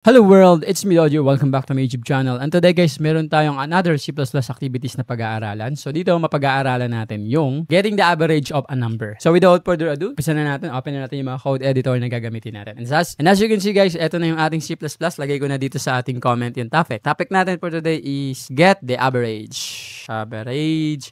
Hello world, it's me Audio. Welcome back to my YouTube channel. And today guys, meron tayong another C++ activities na pag-aaralan. So dito mapag-aaralan natin yung getting the average of a number. So without further ado, umpisa na natin. Open na natin yung mga code editor na gagamitin natin. And as you can see guys, ito na yung ating C++. Lagay ko na dito sa ating comment yung topic. Topic natin for today is get the average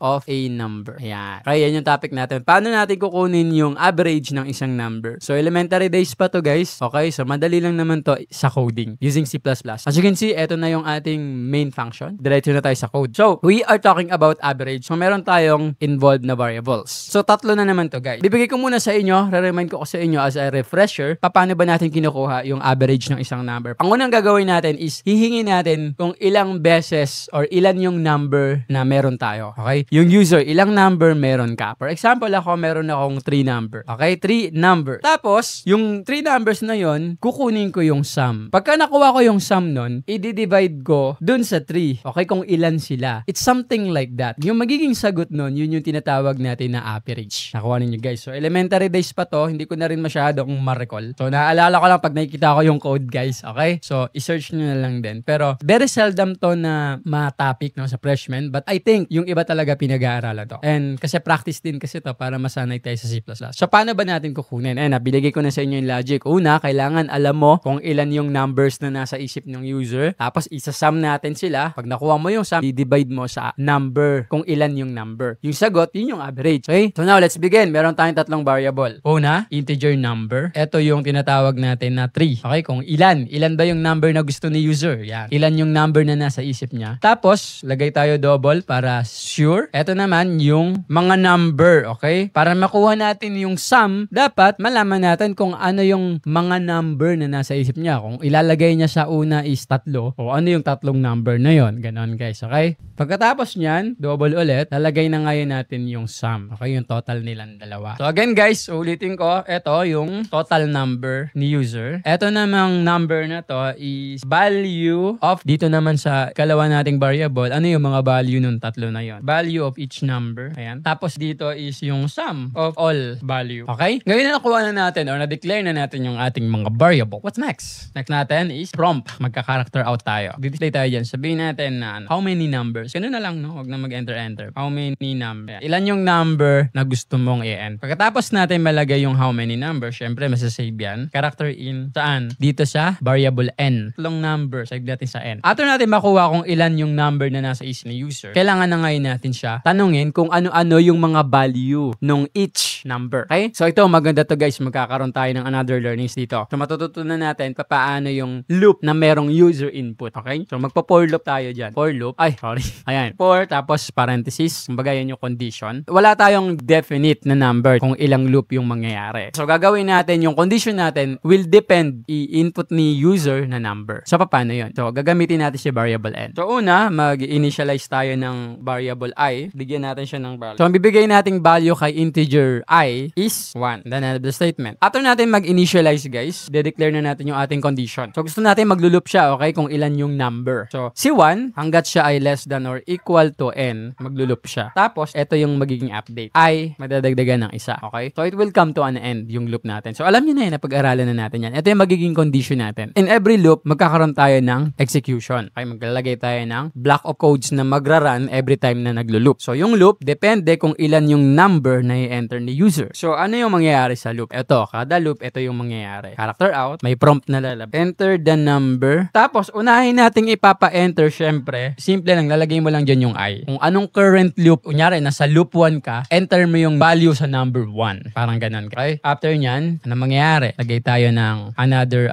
of a number. Ayan. Kaya yan yung topic natin. Paano natin kukunin yung average ng isang number? So elementary days pa to guys. Okay, so madali lang naman to sa code using C++. As you can see, ito na yung ating main function. Diretso na tayo sa code. So, we are talking about average. So, meron tayong involved na variables. So, tatlo na naman to, guys. Bibigay ko muna sa inyo, re-remind ko sa inyo as a refresher, paano ba natin kinukuha yung average ng isang number. Ang unang gagawin natin is, hihingi natin kung ilang beses or ilan yung number na meron tayo. Okay? Yung user, ilang number meron ka. For example, meron akong 3 number. Okay? 3 number. Tapos, yung 3 numbers na yon, kukunin ko yung sum. Pagka nakuha ko yung sum nun, i-divide ko dun sa 3. Okay, kung ilan sila. It's something like that. Yung magiging sagot nun, yun yung tinatawag natin na average. Nakuha ninyo guys. So, elementary days pa to, hindi ko na rin masyadong ma-recall. So, naalala ko lang pag nakikita ko yung code guys. Okay? So, i-search nyo na lang din. Pero, very seldom to na ma-topic no, sa freshman. But I think, yung iba talaga pinag-aaralan to. And kasi practice din kasi to para masanay tayo sa C++. So, paano ba natin kukunin? Binigay ko na sa inyo yung logic. Una, kailangan alam mo kung ilan yung numbers na nasa isip ng user. Tapos, isa-sum natin sila. Pag nakuha mo yung sum, i-divide mo sa number kung ilan yung number. Yung sagot, yun yung average. Okay? So now, let's begin. Meron tayong tatlong variable. Una, integer number. Ito yung tinatawag natin na 3. Okay? Kung ilan. Ilan ba yung number na gusto ni user? Yan. Ilan yung number na nasa isip niya. Tapos, lagay tayo double para sure. Ito naman yung mga number. Okay? Para makuha natin yung sum, dapat malaman natin kung ano yung mga number na nasa isip niya. Kung ilalagay niya sa una is 3 o ano yung tatlong number na yon. Ganon guys, okay? Pagkatapos niyan, double ulit, lalagay na ngayon natin yung sum. Okay, yung total nilang dalawa. So again guys, ulitin ko, ito yung total number ni user. Ito namang number na to is value of, dito naman sa kalawa nating variable, ano yung mga value nung tatlo na yon? Value of each number. Ayan. Tapos dito is yung sum of all value. Okay? Ngayon na nakuha na natin or na-declare na natin yung ating mga variable. What's next? Next natin is prompt. Magka-character out tayo. Display tayo dyan. Sabihin natin na how many numbers. Ganun na lang, no? Huwag na mag-enter-enter. How many numbers. Ilan yung number na gusto mong i-end. Pagkatapos natin malagay yung how many numbers, syempre masasave yan. Character in. Saan? Dito sa variable n. Tatlong number. Save natin sa n. After natin makuha kung ilan yung number na nasa isip ni user, kailangan na ngayon natin siya tanungin kung ano-ano yung mga value nung each number. Okay? So ito, maganda to guys. Magkakaroon tayo ng another learnings dito. So matututunan natin paano yung loop na merong user input. Okay? So, magpo-for loop tayo dyan. For loop. Ay, sorry. Ayan. For, tapos parenthesis. Kumbaga yan yung condition. Wala tayong definite na number kung ilang loop yung mangyayari. So, gagawin natin yung condition natin will depend i-input ni user na number. So, paano yun? So, gagamitin natin si variable n. So, una, mag-initialize tayo ng variable I. Bigyan natin siya ng value. So, ang bibigay nating value kay integer I is 1. Then, the statement. After natin mag-initialize, guys, de-declare na natin yung ating condition. So, gusto natin mag-loop siya, okay, kung ilan yung number. So, si 1, hanggat siya ay less than or equal to n, mag-loop siya. Tapos, ito yung magiging update. I, madadagdagan ng isa, okay? So, it will come to an end, yung loop natin. So, alam niyo na yun, napag-aralan na natin yan. Ito yung magiging condition natin. In every loop, magkakaroon tayo ng execution. Okay, maglalagay tayo ng block of codes na magra-run every time na naglo-loop. So, yung loop, depende kung ilan yung number na i-enter ni user. So, ano yung mangyayari sa loop? Ito, kada loop, ito yung mangyayari. Character out, may prompt na lalab. Enter the number. Tapos, unahin nating ipapa-enter, syempre. Simple lang, lalagay mo lang dyan yung I. Kung anong current loop, kunyari, nasa loop 1 ka, enter mo yung value sa number 1. Parang ganun. Okay? After nyan, ano mangyayari? Lagay tayo ng another,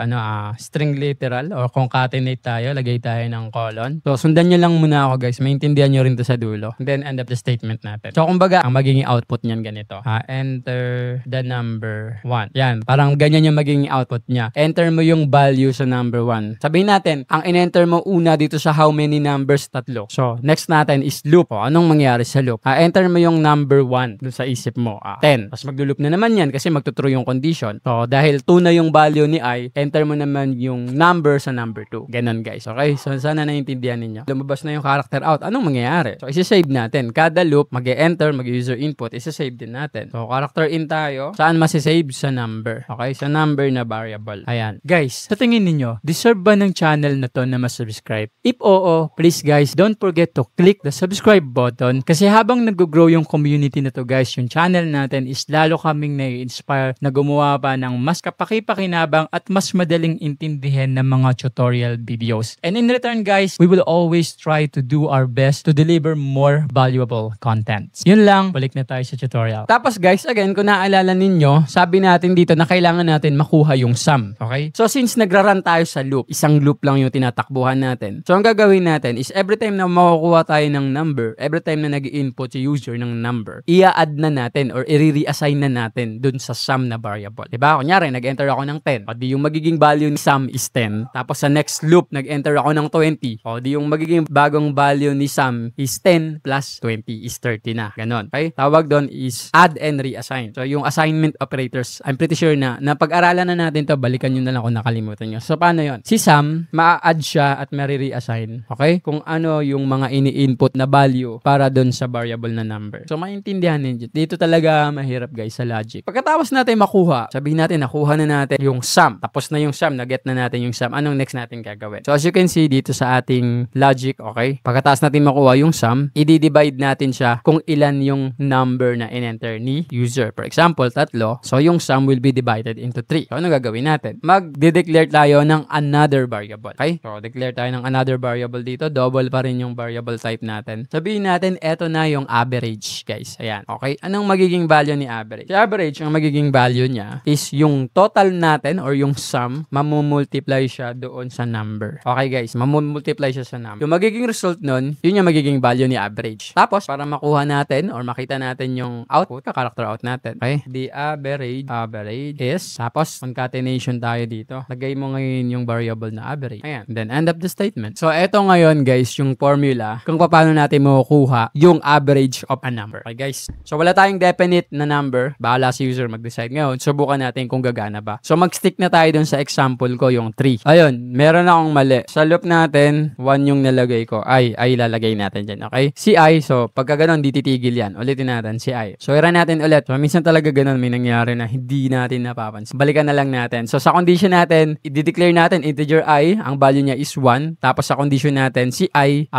string literal or concatenate tayo. Lagay tayo ng colon. So, sundan nyo lang muna ako, guys. Maintindihan nyo rin to sa dulo. And then, end up the statement natin. So, kumbaga, ang magiging output nyan ganito. Enter the number 1. Yan. Parang ganyan yung magiging output niya. Enter mo yung value sa number 1. Sabihin natin, ang in-enter mo una dito sa how many numbers, 3. So, next natin is loop. O, anong mangyari sa loop? Enter mo yung number 1 dun sa isip mo. 10. Tapos maglo-loop na naman yan kasi magtutrue yung condition. So, dahil 2 na yung value ni I, enter mo naman yung number sa number 2. Ganon guys. Okay? So, sana naiintindihan ninyo. Lumabas na yung character out. Anong mangyayari. So, isa-save natin. Kada loop, mag-enter, mag-user input, isa-save din natin. So, character in tayo. Saan masisave? Sa number. Okay? Sa number na variable. Ayan. Guys, sa tingin ninyo, deserve ba ng channel na to na masubscribe? If oo, please guys, don't forget to click the subscribe button kasi habang nag-grow yung community na to guys, yung channel natin is lalo kaming na-inspire na gumawa pa ng mas kapaki-pakinabang at mas madaling intindihin ng mga tutorial videos. And in return guys, we will always try to do our best to deliver more valuable contents. Yun lang, balik na tayo sa tutorial. Tapos guys, again, kung naaalala ninyo, sabi natin dito na kailangan natin makuha yung sum. Okay? So since nagra-run tayo sa loop, isang loop lang yung tinatakbuhan natin. So ang gagawin natin is every time na makukuha tayo ng number, every time na nag-i-input si user ng number, i-add na natin or i-reassign na natin dun sa sum na variable. Diba? Kunyari, nag-enter ako ng 10. O di yung magiging value ni sum is 10. Tapos sa next loop, nag-enter ako ng 20. O di yung magiging bagong value ni sum is 10 plus 20 is 30 na. Ganon. Okay? Tawag doon is add and reassign. So yung assignment operators, I'm pretty sure na pag-aralan na natin to, balikan nyo na lang kung nakalimutan nyo. So paano yon? Si Sam, ma-add siya at ma-reassign. Okay? Kung ano yung mga ini-input na value para doon sa variable na number. So maintindihan ninyo. Dito talaga mahirap guys sa logic. Pagkatapos natin makuha, sabihin natin nakuha na natin yung sum. Tapos na yung sum, na-get na natin yung sum. Anong next natin gagawin? So as you can see dito sa ating logic, okay? Pagkatapos natin makuha yung sum, i-divide natin siya kung ilan yung number na in-enter ni user. For example, 3. So yung sum will be divided into 3. So ano gagawin natin? Mag-declare tayo ng another variable. Okay? So declare tayo ng another variable dito. Double pa rin yung variable type natin. Sabihin natin, eto na yung average, guys. Ayan. Okay? Anong magiging value ni average? Si average, ang magiging value niya is yung total natin or yung sum, mamumultiply siya doon sa number. Okay, guys? Mamumultiply siya sa number. Yung magiging result nun, yun yung magiging value ni average. Tapos, para makuha natin or makita natin yung output, character out natin. Okay? The average is, tapos, concatenation tayo dito. Lagay mo ngayon yung variable na average. Ayan. Then, end of the statement. So, eto ngayon, guys, yung formula kung paano natin makukuha yung average of a number. Okay, guys? So, wala tayong definite na number. Bahala si user mag-decide ngayon. Subukan natin kung gagana ba. So, mag-stick na tayo dun sa example ko, yung 3. Ayun, meron akong mali. Sa loop natin, 1 yung nalagay ko. Ay lalagay natin dyan. Okay? Si I, so, pagka ganun, di titigil yan. Ulitin natin si I. So, i-run natin ulit. So, minsan talaga ganun, may nangyari na hindi natin napapansin. Balikan na lang natin. So, sa condition natin, i-declare natin integer I, ang value niya is 1. Tapos, sa condition natin, si I,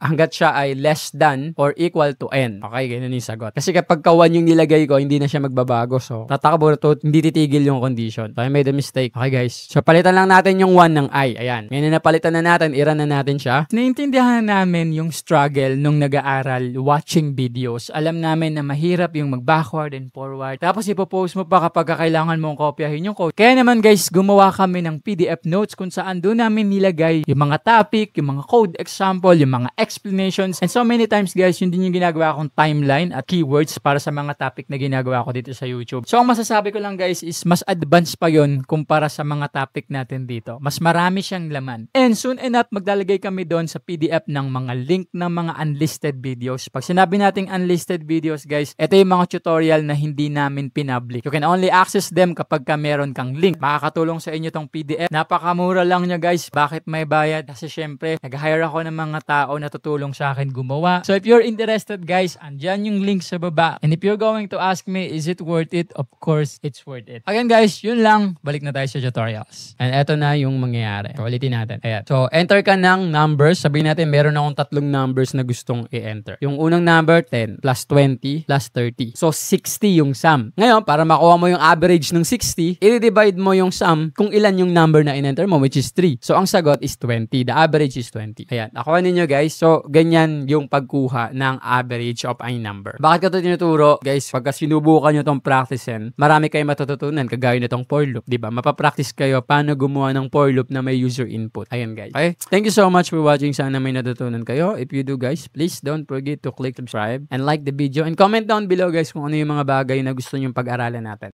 hanggat siya ay less than or equal to n. Okay? Ganun yung sagot. Kasi kapag 1 yung nilagay ko, hindi na siya magbabago. So, tatakbo to, hindi titigil yung condition. So, I made a mistake. Okay, guys. So, palitan lang natin yung 1 ng I. Ayan. Ngayon na napalitan na natin, i-run na natin siya. Naintindihan namin yung struggle nung nag-aaral watching videos. Alam namin na mahirap yung mag-backward and forward. Tapos, ipopost mo pa kapag kailangan mong kopyahin yung code. Kaya naman, guys, gumawa kami ng PDF notes kung saan doon namin nilagay yung mga topic, yung mga code example, yung mga explanations. And so many times, guys, yun din yung ginagawa kong timeline at keywords para sa mga topic na ginagawa ko dito sa YouTube. So, ang masasabi ko lang, guys, is mas advanced pa yun kumpara sa mga topic natin dito. Mas marami siyang laman. And soon enough, maglalagay kami doon sa PDF ng mga link ng mga unlisted videos. Pag sinabi nating unlisted videos, guys, ito yung mga tutorial na hindi namin pinpublic. You can only access them kapag meron kang link. Makakatulong sa inyo tong PDF. Napakamura lang niya, guys. Bakit may bayad? Kasi syempre, nag-hire ako ng mga tao na tutulong sa akin gumawa. So if you're interested, guys, andyan yung link sa baba. And if you're going to ask me, is it worth it? Of course, it's worth it. Again, guys, yun lang. Balik na tayo sa tutorials. And eto na yung mangyayari. So, ulitin natin. Ayan. So, enter ka ng numbers. Sabihin natin, meron akong 3 numbers na gustong i-enter. Yung unang number, 10 plus 20 plus 30. So, 60 yung sum. Ngayon, para makuha mo yung average ng 60, i-divide mo yung sum kung ilan yung number na in-enter mo, which is 3. So, ang sagot is 20. The average is 20. Ayan. Nakuha ninyo, guys. So, ganyan yung pagkuha ng average of a number. Bakit ko ito tinuturo? Guys, pagka sinubukan nyo itong practicein, marami kayong matututunan kagaya nitong for loop. Diba? Mapapractice kayo paano gumawa ng for loop na may user input. Ayan, guys. Okay? Thank you so much for watching. Sana may natutunan kayo. If you do, guys, please don't forget to click subscribe and like the video and comment down below, guys, kung ano yung mga bagay na gusto nyong pag-aralan natin.